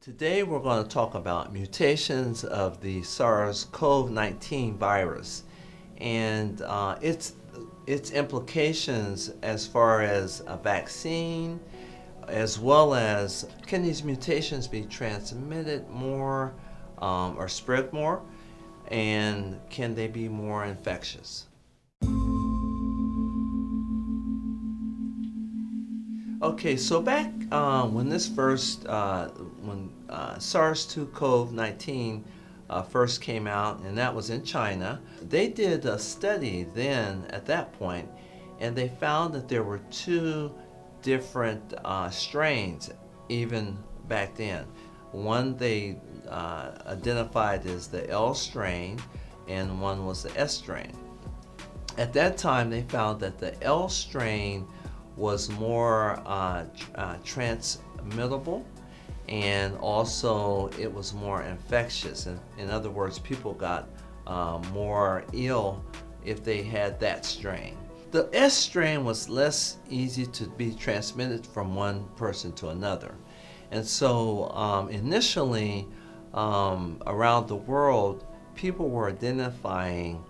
Today we're going to talk about mutations of the SARS-CoV-19 virus and its implications as far as a vaccine, as well as can these mutations be transmitted more or spread more, and can they be more infectious? Okay, so back when SARS-2-CoV-19 first came out, and that was in China, they did a study then at that point, and they found that there were two different strains even back then. One they identified as the L strain, and one was the S strain. At that time, they found that the L strain was more transmittable, and also it was more infectious. In other words, people got more ill if they had that strain. The S strain was less easy to be transmitted from one person to another. And so initially around the world, people were identifying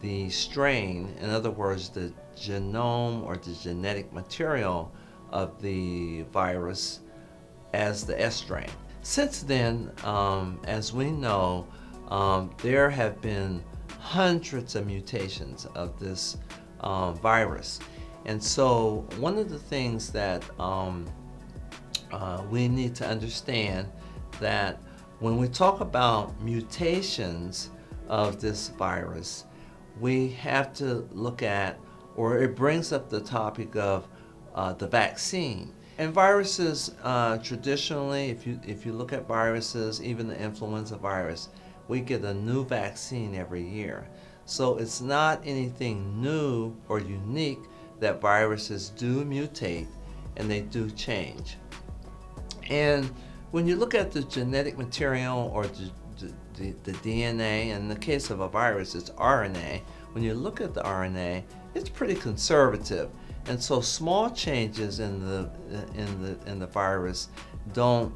the strain, in other words, the genome or the genetic material of the virus, as the S strain. Since then, as we know, there have been hundreds of mutations of this virus. And so one of the things that we need to understand, that when we talk about mutations of this virus, we have to look at, or it brings up the topic of the vaccine. And viruses, traditionally, if you look at viruses, even the influenza virus, we get a new vaccine every year. So it's not anything new or unique that viruses do mutate and they do change. And when you look at the genetic material or the DNA, in the case of a virus, it's RNA. When you look at the RNA, it's pretty conservative, and so small changes in the virus don't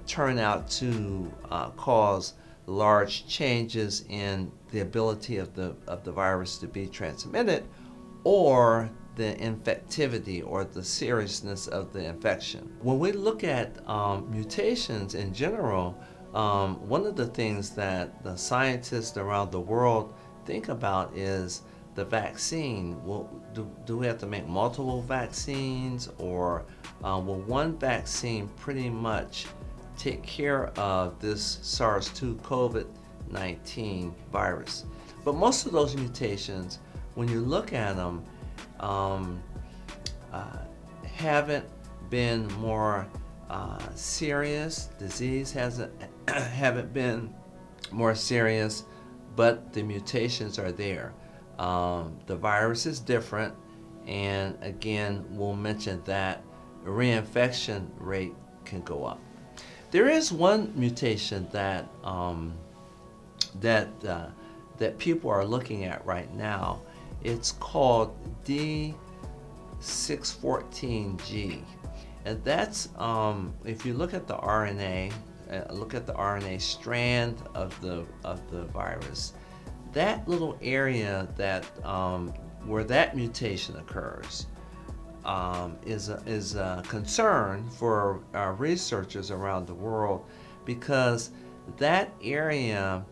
turn out to cause large changes in the ability of the virus to be transmitted, or the infectivity or the seriousness of the infection. When we look at mutations in general, one of the things that the scientists around the world think about is the vaccine. Well, do we have to make multiple vaccines, or will one vaccine pretty much take care of this SARS-2-COVID-19 virus? But most of those mutations, when you look at them, haven't been more serious. Disease haven't been more serious, but the mutations are there. The virus is different, and again, we'll mention that reinfection rate can go up. There is one mutation that that people are looking at right now. It's called D614G, and that's if you look at the RNA, look at the RNA strand of the virus. That little area that where that mutation occurs is a concern for researchers around the world, because that area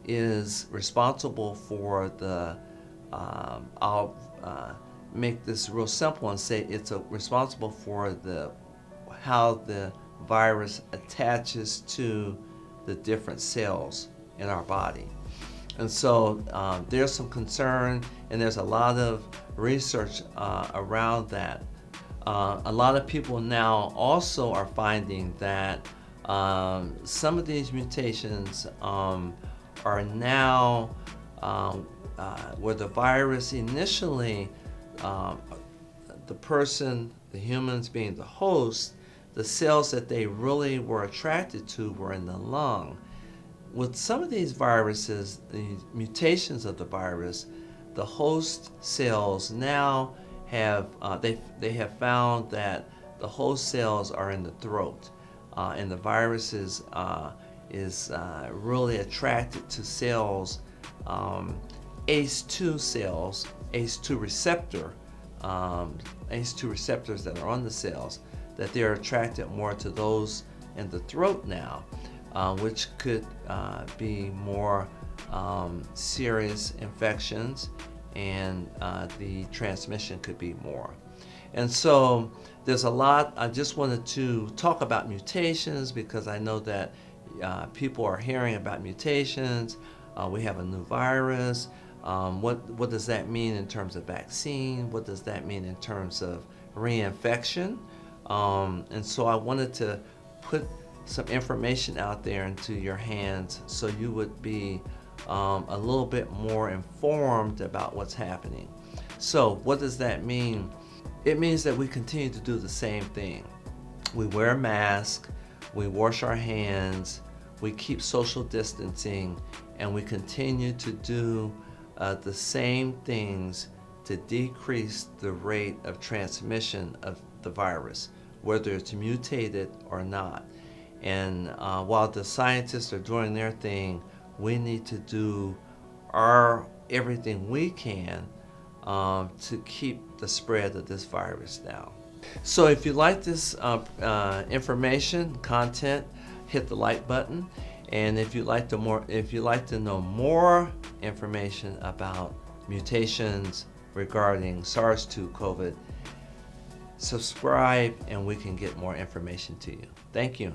is responsible for the I'll make this real simple and say it's responsible for how the virus attaches to the different cells in our body. And so there's some concern, and there's a lot of research around that. A lot of people now also are finding that some of these mutations are now where the virus initially, the person, the humans being the host, the cells that they really were attracted to were in the lung. With some of these viruses, the mutations of the virus, the host cells now have, they have found that the host cells are in the throat. and the virus is really attracted to cells, ACE2 cells, ACE2 receptor, ACE2 receptors that are on the cells, that they're attracted more to those in the throat now, which could be more serious infections, and the transmission could be more. And so there's a lot. I just wanted to talk about mutations because I know that people are hearing about mutations. We have a new virus. What does that mean in terms of vaccine? What does that mean in terms of reinfection? And so I wanted to put some information out there into your hands so you would be a little bit more informed about what's happening. So what does that mean? It means that we continue to do the same thing. We wear a mask, we wash our hands, we keep social distancing, and we continue to do the same things to decrease the rate of transmission of the virus, whether it's mutated or not. And while the scientists are doing their thing, we need to do everything we can to keep the spread of this virus down. So if you like this information, content, hit the like button. And if you'd like to know more information about mutations regarding SARS-2 COVID, subscribe and we can get more information to you. Thank you.